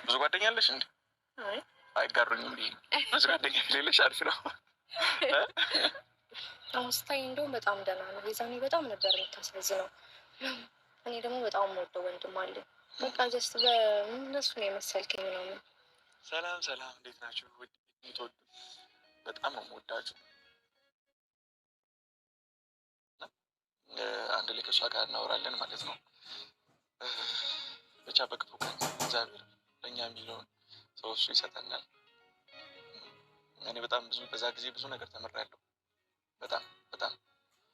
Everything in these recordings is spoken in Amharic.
ብዙ ጓደኛ አለሽ እንዴ? አይጋሩኝም ብዬ ብዙ ጓደኛ ሌለሽ አሪፍ ነው። አውስታይ እንደውም በጣም ደህና ነው። የዛኔ በጣም ነበር የምታሳዝነው። እኔ ደግሞ በጣም የምወደው ወንድም አለኝ። በቃ ጀስት በእነሱ ነው የመሰልከኝ ምናምን። ሰላም ሰላም፣ እንዴት ናችሁ? የምትወዱ በጣም ነው የምወዳችሁ። አንድ ላይ ከእሷ ጋር እናወራለን ማለት ነው። ብቻ በክፉ ቀን እግዚአብሔር ለእኛ የሚለውን ሰው እሱ ይሰጠናል። እኔ በጣም በዛ ጊዜ ብዙ ነገር ተምሬያለሁ። በጣም በጣም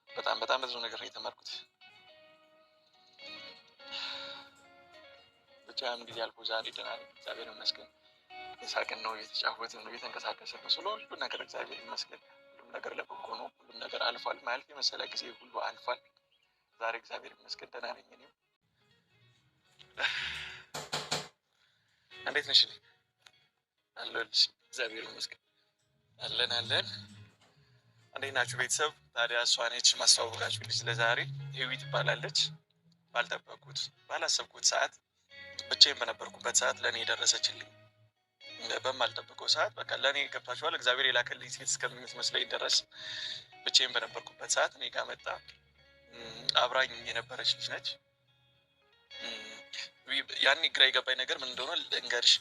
በጣም በጣም ብዙ ነገር ነው የተማርኩት። ብቻ ያን ጊዜ አልፎ ዛሬ ደህና ነኝ፣ እግዚአብሔር ይመስገን። የሳቅን ነው፣ እየተጫወትን ነው፣ እየተንቀሳቀስን ነው። ስለ ሁሉ ነገር እግዚአብሔር ይመስገን። ሁሉም ነገር ለበጎ ነው። ሁሉም ነገር አልፏል። ማያልፍ የመሰለ ጊዜ ሁሉ አልፏል። ዛሬ እግዚአብሔር ይመስገን ደህና ነኝ። እኔም እንዴት ነሽ? አለሁልሽ፣ እግዚአብሔር ይመስገን። አለን። እንዴት ናችሁ ቤተሰብ? ታዲያ እሷ ነች ማስተዋወቃችሁ ልጅ ለዛሬ ህዊ ትባላለች። ባልጠበቁት ባላሰብኩት ሰዓት፣ ብቻዬን በነበርኩበት ሰዓት ለእኔ የደረሰችልኝ፣ በማልጠብቀው ሰዓት በቃ ለእኔ ገብታችኋል። እግዚአብሔር የላከልኝ ሴት እስከምትመስለኝ ድረስ ብቻዬን በነበርኩበት ሰዓት እኔ ጋር መጣ። አብራኝ የነበረች ልጅ ነች። ያኔ ግራ የገባኝ ነገር ምን እንደሆነ ልንገርሽ።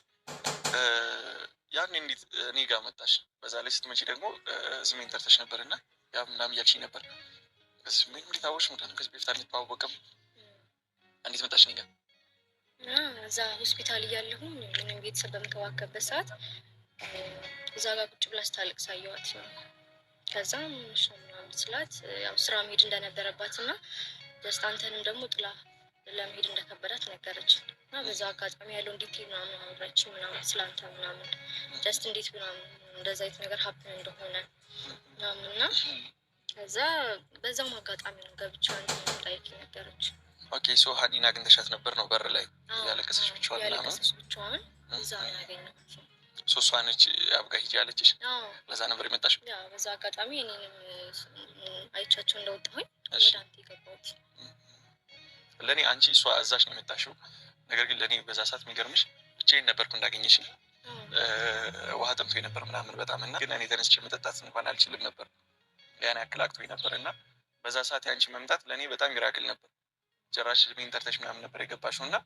ያኔ እንዴት እኔ ጋር መጣሽ? በዛ ላይ ስትመጪ ደግሞ ስሜን ጠርተሽ ነበር እና ያ ምናምን እያልሽኝ ነበር። ስሜን እንዴት አወቅሽ? ምክንያቱም ከዚህ በፊት አንተዋወቅም። እንዴት መጣሽ እኔ ጋር? እዛ ሆስፒታል እያለሁኝ ምንም ቤተሰብ በምንከባከብበት ሰዓት እዛ ጋር ቁጭ ብላ ስታለቅስ አየኋት ነው። ከዛም ምናምን ስላት ያው ስራ መሄድ እንደነበረባት እና ደስታ አንተንም ደግሞ ጥላ ለመሄድ እንደከበዳት ነገረች እና በዛ አጋጣሚ ያለው እንዴት ምናምን አወራችን ምናምን ስለአንተ ምናምን ጀስት እንዴት ምናምን እንደዛ አይነት ነገር ሀፕን እንደሆነ ምናምን እና ከዛ በዛም አጋጣሚ ነው ገብቻ ላይክ ነገረች። ኦኬ ሶ ሀኒን አግኝተሻት ነበር ነው በር ላይ ያለቀሰች ብቻዋን ምናምን? ያለቀሰች ብቻዋን እዛ ነው ያገኘኋት። ሶ እሷ ነች አብጋ ሂጂ ያለችሽ? በዛ ነበር የመጣሽው? በዛ አጋጣሚ እኔንም አይቻቸው እንደወጣሁኝ ወደ አንተ የገባሁት። ለእኔ አንቺ እሷ እዛሽ ነው የመጣሽው። ነገር ግን ለእኔ በዛ ሰዓት የሚገርምሽ ብቻዬን ነበርኩ እንዳገኘሽ። ውሃ ጠምቶኝ ነበር ምናምን በጣም እና ግን እኔ ተነስቼ መጠጣት እንኳን አልችልም ነበር። ያን ያክል አቅቶኝ ነበር እና በዛ ሰዓት የአንቺ መምጣት ለእኔ በጣም ሚራክል ነበር። ጭራሽ እድሜን ጠርተሽ ምናምን ነበር የገባሽው እና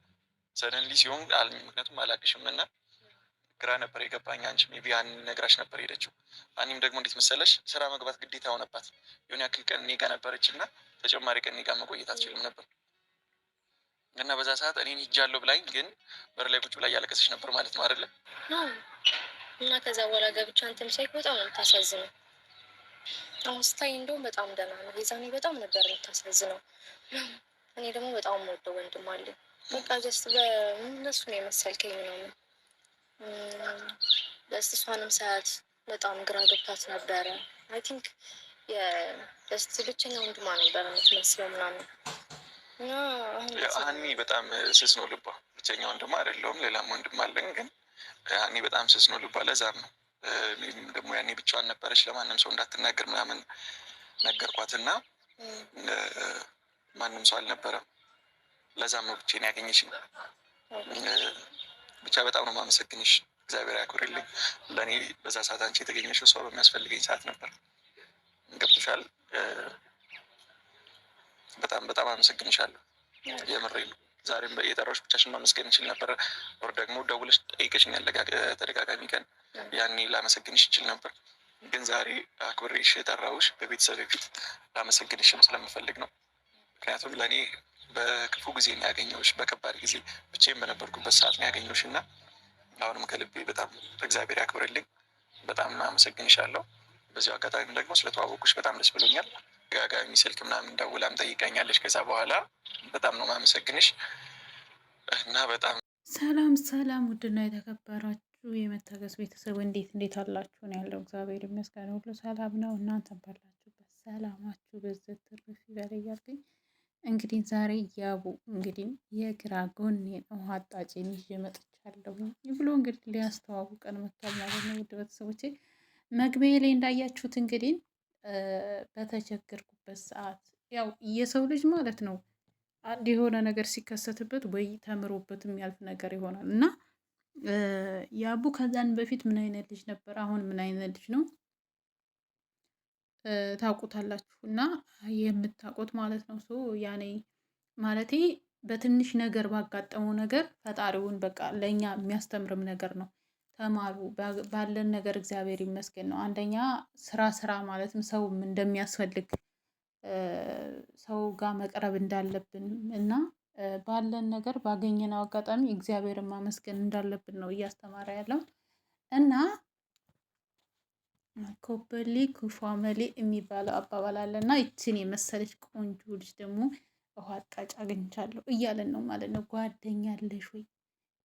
ሰደንሊ ሲሆን ምክንያቱም አላቅሽም እና ግራ ነበር የገባኝ። አንቺ ሜይ ቢ ያን ነግራሽ ነበር ሄደችው። አኒም ደግሞ እንዴት መሰለሽ ስራ መግባት ግዴታ ሆነባት። የሆነ ያክል ቀን እኔ ጋር ነበረች እና ተጨማሪ ቀን እኔ ጋር መቆየት አትችልም ነበር እና በዛ ሰዓት እኔን ሂጃለሁ ብላኝ ግን በር ላይ ቁጭ ብላ እያለቀሰች ነበር ማለት ነው አይደለ? እና ከዛ በኋላ ገብቻ አንተም ሳይክ በጣም ነው የምታሳዝነው። አሁን ስታይ እንደውም በጣም ደህና ነው። የዛኔ በጣም ነበር የምታሳዝነው። እኔ ደግሞ በጣም የምወደው ወንድም አለኝ። በቃ ጀስት በእነሱ ነው የመሰልከኝ ምናምን። ጀስት እሷንም ሰዓት በጣም ግራ ገብታት ነበረ። አይ ቲንክ የጀስት ብቸኛ ወንድሟ ነበር የምትመስለው ምናምን። ሀኒ በጣም ስስ ነው ልቧ። ብቸኛ ወንድም አይደለውም፣ ሌላም ወንድም አለኝ። ግን ሀኒ በጣም ስስ ነው ልቧ። ለዛም ነው ደግሞ ያኔ ብቻዋን ነበረች፣ ለማንም ሰው እንዳትናገር ምናምን ነገርኳትና ማንም ሰው አልነበረም። ለዛም ነው ብቻዬን ያገኘሽኝ። ብቻ በጣም ነው የማመሰግንሽ። እግዚአብሔር ያክብርልኝ። ለእኔ በዛ ሰዓት አንቺ የተገኘሽው ሰው በሚያስፈልገኝ ሰዓት ነበር። ገብቶሻል? በጣም በጣም አመሰግንሻለሁ። የምሬ ነው። ዛሬም የጠራሁሽ ብቻሽን ማመስገን እንችል ነበር። ወር ደግሞ ደውለሽ ጠይቀሽኛል ተደጋጋሚ ቀን። ያኔ ላመሰግንሽ ይችል ነበር። ግን ዛሬ አክብሬሽ የጠራሁሽ በቤተሰብ ፊት ላመሰግንሽም ስለምፈልግ ነው። ምክንያቱም ለእኔ በክፉ ጊዜ ነው ያገኘሁሽ፣ በከባድ ጊዜ ብቻዬን በነበርኩበት ሰዓት ነው ያገኘሁሽ እና አሁንም ከልቤ በጣም እግዚአብሔር ያክብርልኝ። በጣም አመሰግንሻለሁ። በዚሁ አጋጣሚ ደግሞ ስለተዋወቁሽ በጣም ደስ ብሎኛል። ደጋጋሚ ስልክ ምናምን ደውላም ጠይቃኛለች። ከዛ በኋላ በጣም ነው ማመሰግንሽ እና በጣም ሰላም ሰላም። ውድና የተከበራችሁ የመታገስ ቤተሰብ እንዴት አላችሁ? ነው ያለው። እግዚአብሔር ይመስገን ሁሉ ሰላም ነው። እናንተ ባላችሁበት ሰላማችሁ በዘት ትርፍ ይበል እያልኩኝ እንግዲህ ዛሬ ያቡ እንግዲህ የግራ ጎኔን ውሃ አጣጬን ይዤ መጥቻለሁ ብሎ እንግዲህ ሊያስተዋውቀን መጥቷል ማለት ነው። ውድ ቤተሰቦቼ መግቢያ ላይ እንዳያችሁት እንግዲህ በተቸገርኩበት ሰዓት ያው የሰው ልጅ ማለት ነው አንድ የሆነ ነገር ሲከሰትበት ወይ ተምሮበት የሚያልፍ ነገር ይሆናል እና ያቡ ከዛን በፊት ምን አይነት ልጅ ነበር፣ አሁን ምን አይነት ልጅ ነው ታውቁታላችሁ። እና የምታውቁት ማለት ነው። ያኔ ማለቴ በትንሽ ነገር ባጋጠመው ነገር ፈጣሪውን በቃ ለእኛ የሚያስተምርም ነገር ነው። ተማሩ ባለን ነገር እግዚአብሔር ይመስገን ነው። አንደኛ ስራ ማለትም ሰውም እንደሚያስፈልግ ሰው ጋር መቅረብ እንዳለብን እና ባለን ነገር ባገኘነው አጋጣሚ እግዚአብሔርን ማመስገን እንዳለብን ነው እያስተማረ ያለው እና ኮበሌ ክፉ አመሌ የሚባለው አባባል አለ እና ይችን የመሰለች ቆንጆ ልጅ ደግሞ ውሃ አጣጭ አግኝቻለሁ እያለን ነው ማለት ነው። ጓደኛ አለሽ ወይ?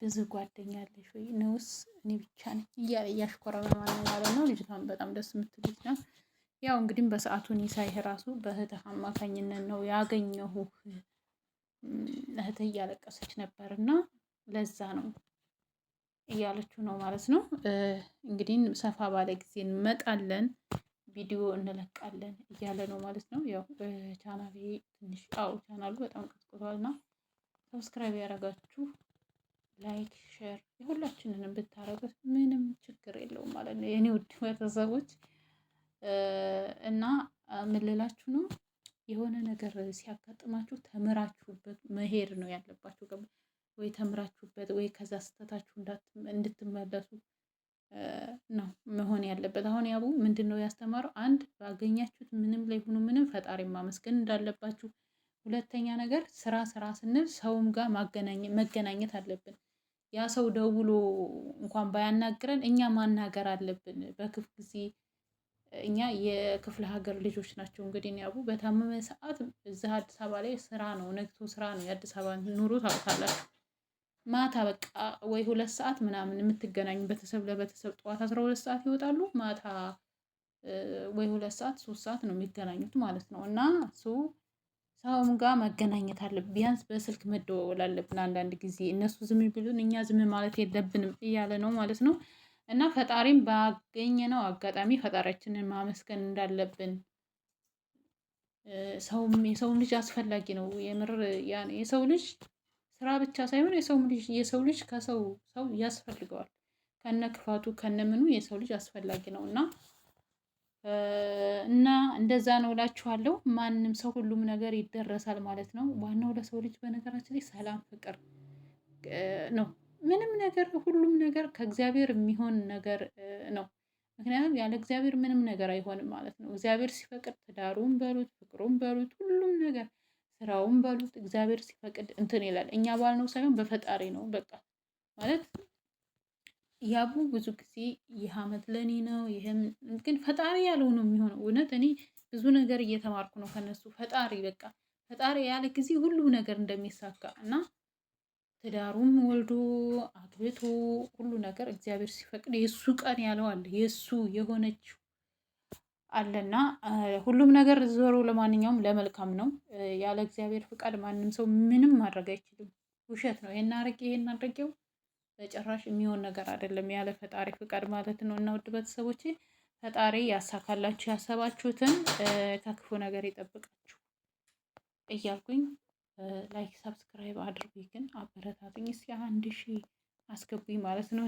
ብዙ ጓደኛ አለሽ ወይ? ነውስ እኔ ብቻ ነኝ እያለ እያሽኮረመ ማለት ነው። ልጅቷን በጣም ደስ የምትል ልጅ ናት። ያው እንግዲህ በሰዓቱ እኔ ሳይህ ራሱ በእህትህ አማካኝነት ነው ያገኘሁህ፣ እህትህ እያለቀሰች ነበር እና ለዛ ነው እያለችው ነው ማለት ነው። እንግዲህ ሰፋ ባለ ጊዜ እንመጣለን፣ ቪዲዮ እንለቃለን እያለ ነው ማለት ነው። ያው ቻናሌ ትንሽ ቻናሉ በጣም ቀዝቅዟል እና ሰብስክራይብ ያደረጋችሁ ላይክ፣ ሼር የሁላችንንም ብታረጉት ምንም ችግር የለውም ማለት ነው የኔ ውድ ቤተሰቦች። እና ምን ልላችሁ ነው፣ የሆነ ነገር ሲያጋጥማችሁ ተምራችሁበት መሄድ ነው ያለባችሁ። ወይ ተምራችሁበት ወይ ከዛ ስህተታችሁ እንድትመለሱ ነው መሆን ያለበት። አሁን ያቡ ምንድን ነው ያስተማረው? አንድ ባገኛችሁት ምንም ላይ ሆኖ ምንም ፈጣሪ ማመስገን እንዳለባችሁ። ሁለተኛ ነገር ስራ ስንል ሰውም ጋር መገናኘት አለብን። ያ ሰው ደውሎ እንኳን ባያናግረን እኛ ማናገር አለብን። በክፉ ጊዜ እኛ የክፍለ ሀገር ልጆች ናቸው። እንግዲህ ያቡ በታመመ ሰዓት እዛ አዲስ አበባ ላይ ስራ ነው፣ ነግቶ ስራ ነው። የአዲስ አበባ ኑሮ ታውቃላችሁ። ማታ በቃ ወይ 2 ሰዓት ምናምን የምትገናኙ ቤተሰብ ለቤተሰብ ጠዋት 12 ሰዓት ይወጣሉ፣ ማታ ወይ 2 ሰዓት 3 ሰዓት ነው የሚገናኙት ማለት ነው። እና ሰውም ጋር መገናኘት አለብን። ቢያንስ በስልክ መደዋወል አለብን አንዳንድ ጊዜ። እነሱ ዝም ቢሉን እኛ ዝም ማለት የለብንም እያለ ነው ማለት ነው። እና ፈጣሪም ባገኘነው አጋጣሚ ፈጣሪያችንን ማመስገን እንዳለብን፣ የሰውም ልጅ አስፈላጊ ነው። የምር የሰው ልጅ ስራ ብቻ ሳይሆን የሰው ልጅ ከሰው ያስፈልገዋል። ከነ ክፋቱ ከነ ምኑ የሰው ልጅ አስፈላጊ ነው እና እንደዛ ነው እላችኋለሁ። ማንም ሰው ሁሉም ነገር ይደረሳል ማለት ነው። ዋናው ለሰው ልጅ በነገራችን ላይ ሰላም፣ ፍቅር ነው። ምንም ነገር ሁሉም ነገር ከእግዚአብሔር የሚሆን ነገር ነው። ምክንያቱም ያለ እግዚአብሔር ምንም ነገር አይሆንም ማለት ነው። እግዚአብሔር ሲፈቅድ ትዳሩን በሉት፣ ፍቅሩን በሉት፣ ሁሉም ነገር ስራውን በሉት እግዚአብሔር ሲፈቅድ እንትን ይላል። እኛ ባልነው ሳይሆን በፈጣሪ ነው በቃ ማለት። ያቡ ብዙ ጊዜ ይህ አመት ለኔ ነው፣ ይህም ግን ፈጣሪ ያለው ነው የሚሆነው። እውነት እኔ ብዙ ነገር እየተማርኩ ነው ከነሱ። ፈጣሪ ያለ ጊዜ ሁሉም ነገር እንደሚሳካ እና ትዳሩም ወልዶ አግብቶ ሁሉ ነገር እግዚአብሔር ሲፈቅድ የእሱ ቀን ያለው አለ፣ የእሱ የሆነችው አለና ሁሉም ነገር ዞሮ ለማንኛውም ለመልካም ነው። ያለ እግዚአብሔር ፍቃድ ማንም ሰው ምንም ማድረግ አይችልም። ውሸት ነው። ይሄን አድርጌው በጭራሽ የሚሆን ነገር አይደለም፣ ያለ ፈጣሪ ፍቃድ ማለት ነው። እና ውድ ቤተሰቦቼ ፈጣሪ ያሳካላችሁ፣ ያሰባችሁትን ከክፉ ነገር ይጠብቃችሁ እያልኩኝ ላይክ ሰብስክራይብ አድርጉኝ፣ ግን አበረታቱኝ እስኪ 1000 አስገቡኝ ማለት ነው።